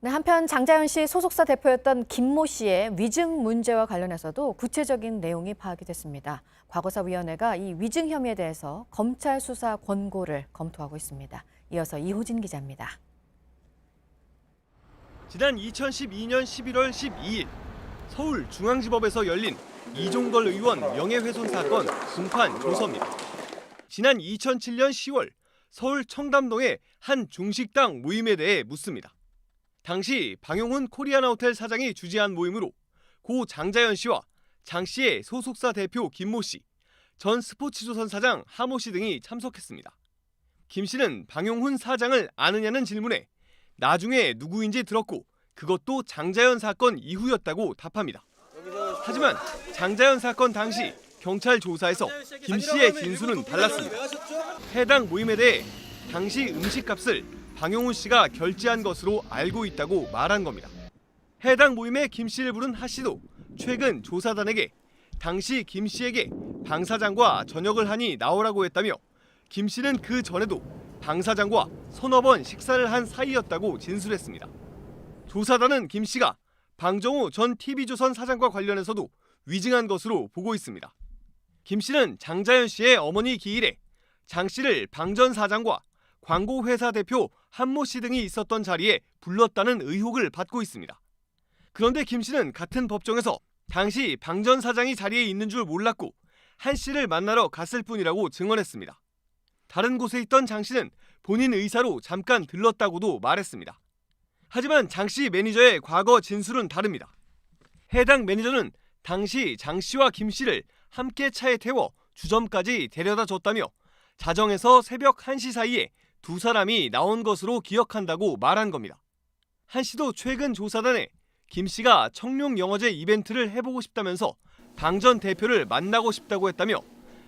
네, 한편 장자연 씨 소속사 대표였던 김모 씨의 위증 문제와 관련해서도 구체적인 내용이 파악이 됐습니다. 과거사위원회가 이 위증 혐의에 대해서 검찰 수사 권고를 검토하고 있습니다. 이어서 이호진 기자입니다. 지난 2012년 11월 12일 서울중앙지법에서 열린 이종걸 의원 명예훼손 사건 공판 조서입니다. 지난 2007년 10월 서울 청담동의 한 중식당 모임에 대해 묻습니다. 당시 방용훈 코리아나호텔 사장이 주재한 모임으로 고 장자연 씨와 장 씨의 소속사 대표 김모 씨, 전 스포츠조선 사장 하모 씨 등이 참석했습니다. 김 씨는 방용훈 사장을 아느냐는 질문에 나중에 누구인지 들었고 그것도 장자연 사건 이후였다고 답합니다. 하지만 장자연 사건 당시 경찰 조사에서 김 씨의 진술은 달랐습니다. 해당 모임에 대해 당시 음식값을 방용훈 씨가 결제한 것으로 알고 있다고 말한 겁니다. 해당 모임에 김 씨를 부른 하 씨도 최근 조사단에게 당시 김 씨에게 방 사장과 저녁을 하니 나오라고 했다며 김 씨는 그 전에도 방 사장과 서너 번 식사를 한 사이였다고 진술했습니다. 조사단은 김 씨가 방정호 전 TV조선 사장과 관련해서도 위증한 것으로 보고 있습니다. 김 씨는 장자연 씨의 어머니 기일에 장 씨를 방 전 사장과 광고회사 대표 한모 씨 등이 있었던 자리에 불렀다는 의혹을 받고 있습니다. 그런데 김 씨는 같은 법정에서 당시 방 전 사장이 자리에 있는 줄 몰랐고 한 씨를 만나러 갔을 뿐이라고 증언했습니다. 다른 곳에 있던 장 씨는 본인 의사로 잠깐 들렀다고도 말했습니다. 하지만 장 씨 매니저의 과거 진술은 다릅니다. 해당 매니저는 당시 장 씨와 김 씨를 함께 차에 태워 주점까지 데려다 줬다며 자정에서 새벽 1시 사이에 두 사람이 나온 것으로 기억한다고 말한 겁니다. 한 씨도 최근 조사단에 김 씨가 청룡 영어제 이벤트를 해보고 싶다면서 방 전 대표를 만나고 싶다고 했다며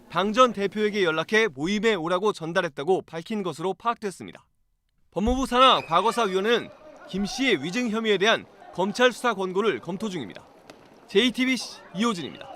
방 전 대표에게 연락해 모임에 오라고 전달했다고 밝힌 것으로 파악됐습니다. 법무부 산하 과거사위원회는 김 씨의 위증 혐의에 대한 검찰 수사 권고를 검토 중입니다. JTBC 이호진입니다.